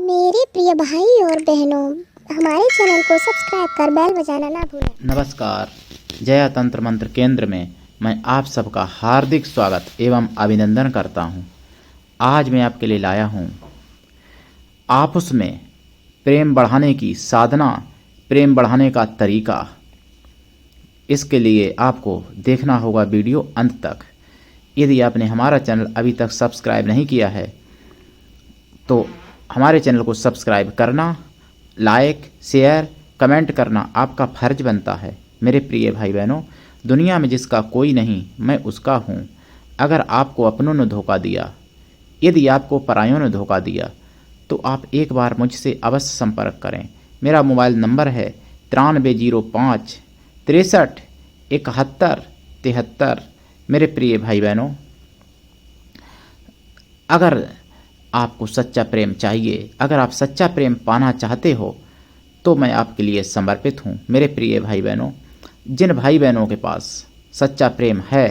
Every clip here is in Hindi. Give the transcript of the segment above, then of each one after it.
मेरे प्रिय भाई और बहनों, हमारे चैनल को सब्सक्राइब कर बेल बजाना ना भूलें। नमस्कार। जया तंत्र मंत्र केंद्र में मैं आप सबका हार्दिक स्वागत एवं अभिनंदन करता हूं। आज मैं आपके लिए लाया हूं आपस में प्रेम बढ़ाने की साधना, प्रेम बढ़ाने का तरीका। इसके लिए आपको देखना होगा वीडियो अंत तक। यदि आपने हमारा चैनल अभी तक सब्सक्राइब नहीं किया है तो हमारे चैनल को सब्सक्राइब करना, लाइक, शेयर, कमेंट करना आपका फर्ज बनता है। मेरे प्रिय भाई बहनों, दुनिया में जिसका कोई नहीं मैं उसका हूँ। अगर आपको अपनों ने धोखा दिया, यदि आपको परायों ने धोखा दिया, तो आप एक बार मुझसे अवश्य संपर्क करें। मेरा मोबाइल नंबर है 9305 63 71 73। मेरे प्रिय भाई बहनों, अगर आपको सच्चा प्रेम चाहिए, अगर आप सच्चा प्रेम पाना चाहते हो तो मैं आपके लिए समर्पित हूँ। मेरे प्रिय भाई बहनों, जिन भाई बहनों के पास सच्चा प्रेम है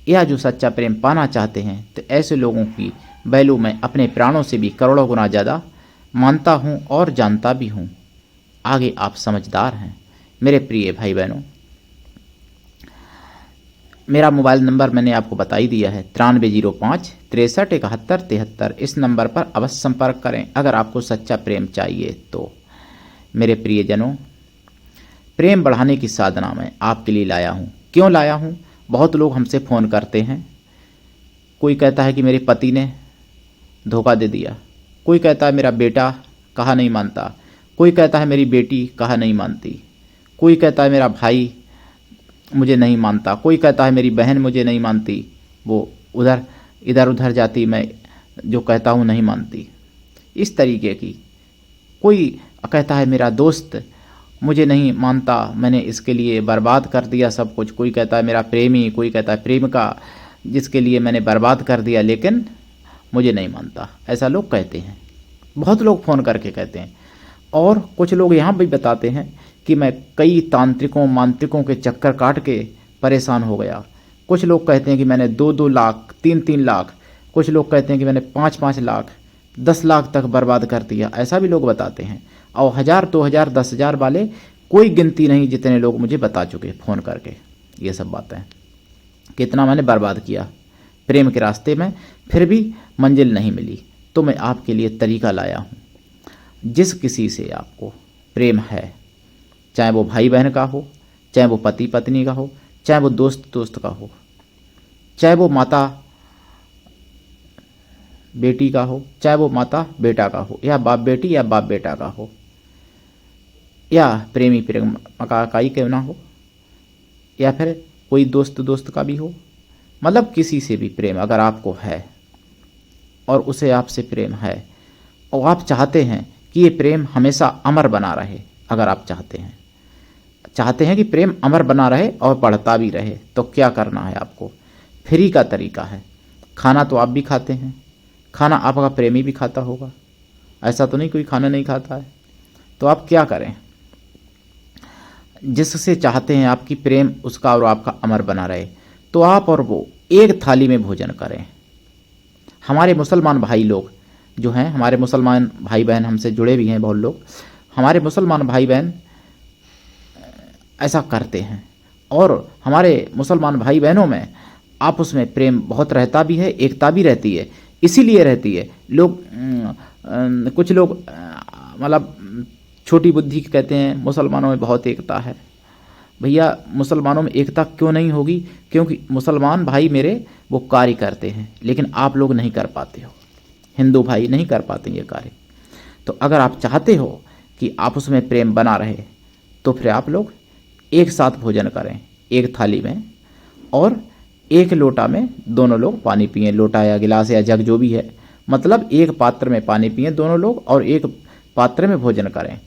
या जो सच्चा प्रेम पाना चाहते हैं, तो ऐसे लोगों की वैल्यू मैं अपने प्राणों से भी करोड़ों गुना ज़्यादा मानता हूँ और जानता भी हूँ। आगे आप समझदार हैं। मेरे प्रिय भाई बहनों, मेरा मोबाइल नंबर मैंने आपको बता ही दिया है 9305 63 71 73। इस नंबर पर अवश्य संपर्क करें अगर आपको सच्चा प्रेम चाहिए तो। मेरे प्रियजनों, प्रेम बढ़ाने की साधना मैं आपके लिए लाया हूँ। क्यों लाया हूँ? बहुत लोग हमसे फ़ोन करते हैं। कोई कहता है कि मेरे पति ने धोखा दे दिया, कोई कहता है मेरा बेटा कहा नहीं मानता, कोई कहता है मेरी बेटी कहा नहीं मानती, कोई कहता है मेरा भाई मुझे नहीं मानता, कोई कहता है मेरी बहन मुझे नहीं मानती, वो इधर उधर जाती, मैं जो कहता हूँ नहीं मानती। इस तरीके की कोई कहता है मेरा दोस्त मुझे नहीं मानता, मैंने इसके लिए बर्बाद कर दिया सब कुछ। कोई कहता है मेरा प्रेमी, कोई कहता है प्रेमिका जिसके लिए मैंने बर्बाद कर दिया लेकिन मुझे नहीं मानता। ऐसा लोग कहते हैं, बहुत लोग फ़ोन करके कहते हैं। और कुछ लोग यहाँ भी बताते हैं कि मैं कई तांत्रिकों मांत्रिकों के चक्कर काट के परेशान हो गया। कुछ लोग कहते हैं कि मैंने 2-2 लाख 3-3 लाख, कुछ लोग कहते हैं कि मैंने 5-5 लाख 10 लाख तक बर्बाद कर दिया। ऐसा भी लोग बताते हैं। और 1000 2000 10,000 वाले कोई गिनती नहीं जितने लोग मुझे बता चुके फ़ोन करके ये सब बातें, कितना मैंने बर्बाद किया प्रेम के रास्ते में, फिर भी मंजिल नहीं मिली। तो मैं आपके लिए तरीका लाया हूँ। जिस किसी से आपको प्रेम है, चाहे वो भाई बहन का हो, चाहे वो पति पत्नी का हो, चाहे वो दोस्त दोस्त का हो, चाहे वो माता बेटी का हो, चाहे वो माता बेटा का हो, या बाप बेटी या बाप बेटा का हो, या प्रेमी प्रेमिका का ही क्यों ना हो, या फिर कोई दोस्त दोस्त का भी हो, मतलब किसी से भी प्रेम अगर आपको है और उसे आपसे प्रेम है और आप चाहते हैं कि ये प्रेम हमेशा अमर बना रहे, अगर आप चाहते हैं कि प्रेम अमर बना रहे और बढ़ता भी रहे, तो क्या करना है आपको? फ्री का तरीका है। खाना तो आप भी खाते हैं, खाना आपका प्रेमी भी खाता होगा, ऐसा तो नहीं कोई खाना नहीं खाता है। तो आप क्या करें? जिससे चाहते हैं आपकी प्रेम उसका और आपका अमर बना रहे, तो आप और वो एक थाली में भोजन करें। हमारे मुसलमान भाई लोग जो हैं, हमारे मुसलमान भाई बहन हमसे जुड़े भी हैं बहुत लोग, हमारे मुसलमान भाई बहन ऐसा करते हैं। और हमारे मुसलमान भाई बहनों में आपस में प्रेम बहुत रहता भी है, एकता भी रहती है। इसीलिए रहती है कुछ लोग मतलब छोटी बुद्धि कहते हैं मुसलमानों में बहुत एकता है। भैया, मुसलमानों में एकता क्यों नहीं होगी? क्योंकि मुसलमान भाई मेरे वो कार्य करते हैं, लेकिन आप लोग नहीं कर पाते हो, हिंदू भाई नहीं कर पाते ये कार्य। तो अगर आप चाहते हो कि आपस में प्रेम बना रहे, तो फिर आप लोग एक साथ भोजन करें एक थाली में, और एक लोटा में दोनों लोग पानी पिएं। लोटा या गिलास या जग जो भी है, मतलब एक पात्र में पानी पिएं दोनों लोग और एक पात्र में भोजन करें।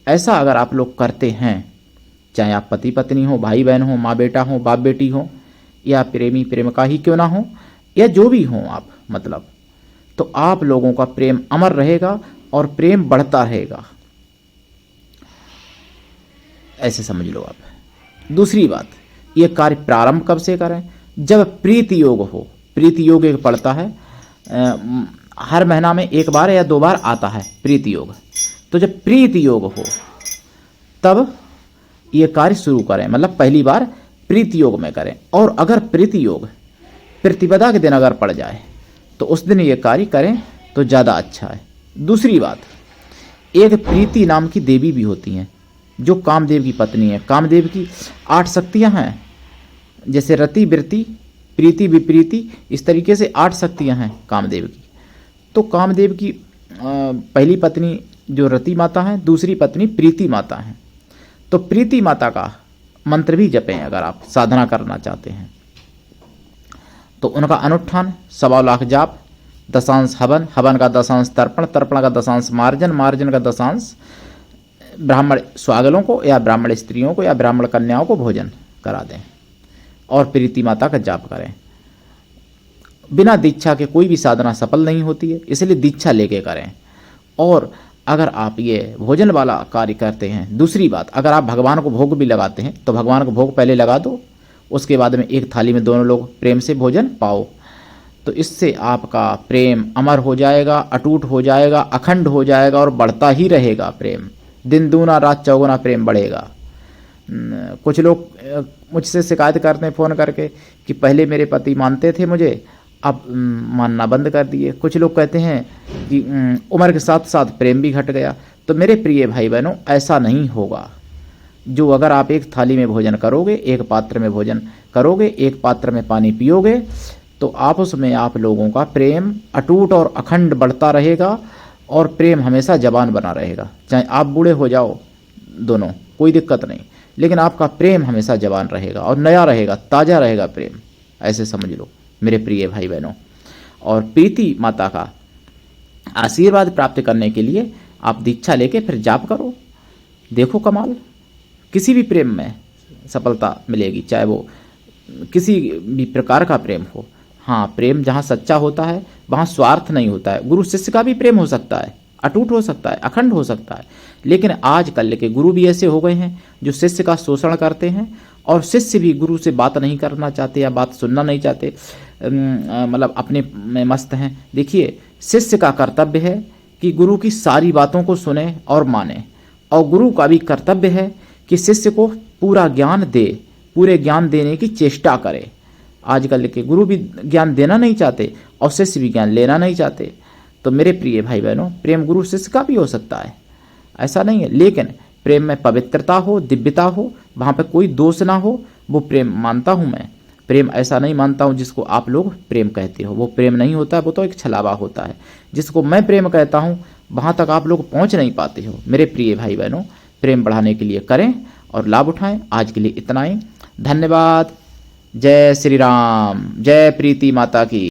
ऐसा अगर आप लोग करते हैं, चाहे आप पति पत्नी हो, भाई बहन हो, माँ बेटा हो, बाप बेटी हो, या प्रेमी प्रेमिका ही क्यों ना हो, या जो भी हो आप, मतलब, तो आप लोगों का प्रेम अमर रहेगा और प्रेम बढ़ता रहेगा। ऐसे समझ लो आप। दूसरी बात, ये कार्य प्रारंभ कब से करें? जब प्रीति योग हो। प्रीति योग एक पड़ता है, हर महीना में 1 बार या 2 बार आता है प्रीति योग। तो जब प्रीति योग हो तब ये कार्य शुरू करें, मतलब पहली बार प्रीति योग में करें। और अगर प्रीति योग प्रतिपदा के दिन अगर पड़ जाए तो उस दिन ये कार्य करें तो ज़्यादा अच्छा है। दूसरी बात, एक प्रीति नाम की देवी भी होती हैं जो कामदेव की पत्नी है। कामदेव की 8 शक्तियाँ हैं, जैसे रति वृत्ति प्रीति विप्रीति, इस तरीके से 8 शक्तियाँ हैं कामदेव की। तो कामदेव की पहली पत्नी जो रति माता है, दूसरी पत्नी प्रीति माता है। तो प्रीति माता का मंत्र भी जपें अगर आप साधना करना चाहते हैं तो। उनका अनुष्ठान 1.25 लाख जाप, दशांश हवन, हवन का दशांश तर्पण, तर्पण का दशांश मार्जन, मार्जन का दशांश ब्राह्मण स्वागलों को या ब्राह्मण स्त्रियों को या ब्राह्मण कन्याओं को भोजन करा दें और प्रीति माता का जाप करें। बिना दीक्षा के कोई भी साधना सफल नहीं होती है, इसलिए दीक्षा लेके करें। और अगर आप ये भोजन वाला कार्य करते हैं, दूसरी बात, अगर आप भगवान को भोग भी लगाते हैं तो भगवान को भोग पहले लगा दो, उसके बाद में एक थाली में दोनों लोग प्रेम से भोजन पाओ। तो इससे आपका प्रेम अमर हो जाएगा, अटूट हो जाएगा, अखंड हो जाएगा और बढ़ता ही रहेगा प्रेम। दिन दूना रात चौगुना प्रेम बढ़ेगा। कुछ लोग मुझसे शिकायत करते हैं फ़ोन करके कि पहले मेरे पति मानते थे मुझे, अब मानना बंद कर दिए। कुछ लोग कहते हैं कि उम्र के साथ साथ प्रेम भी घट गया। तो मेरे प्रिय भाई बहनों, ऐसा नहीं होगा। जो अगर आप एक थाली में भोजन करोगे, एक पात्र में भोजन करोगे, एक पात्र में पानी पियोगे, तो आपस में आप लोगों का प्रेम अटूट और अखंड बढ़ता रहेगा और प्रेम हमेशा जवान बना रहेगा। चाहे आप बूढ़े हो जाओ दोनों, कोई दिक्कत नहीं, लेकिन आपका प्रेम हमेशा जवान रहेगा और नया रहेगा, ताज़ा रहेगा प्रेम। ऐसे समझ लो मेरे प्रिय भाई बहनों। और प्रीति माता का आशीर्वाद प्राप्त करने के लिए आप दीक्षा लेके फिर जाप करो, देखो कमाल, किसी भी प्रेम में सफलता मिलेगी, चाहे वो किसी भी प्रकार का प्रेम हो। हाँ, प्रेम जहाँ सच्चा होता है वहाँ स्वार्थ नहीं होता है। गुरु शिष्य का भी प्रेम हो सकता है, अटूट हो सकता है, अखंड हो सकता है। लेकिन आजकल के गुरु भी ऐसे हो गए हैं जो शिष्य का शोषण करते हैं और शिष्य भी गुरु से बात नहीं करना चाहते या बात सुनना नहीं चाहते, मतलब अपने में मस्त हैं। देखिए, शिष्य का कर्तव्य है कि गुरु की सारी बातों को सुने और माने, और गुरु का भी कर्तव्य है कि शिष्य को पूरा ज्ञान दे, पूरे ज्ञान देने की चेष्टा करे। आजकल के गुरु भी ज्ञान देना नहीं चाहते और शिष्य भी ज्ञान लेना नहीं चाहते। तो मेरे प्रिय भाई बहनों, प्रेम गुरु शिष्य का भी हो सकता है, ऐसा नहीं है। लेकिन प्रेम में पवित्रता हो, दिव्यता हो, वहाँ पे कोई दोष ना हो, वो प्रेम मानता हूँ मैं। प्रेम ऐसा नहीं मानता हूँ जिसको आप लोग प्रेम कहते हो, वो प्रेम नहीं होता है, वो तो एक छलावा होता है। जिसको मैं प्रेम कहता हूँ वहाँ तक आप लोग पहुँच नहीं पाते हो। मेरे प्रिय भाई बहनों, प्रेम बढ़ाने के लिए करें और लाभ उठाएं। आज के लिए इतना ही, धन्यवाद। जय श्री राम, जय प्रीति माता की।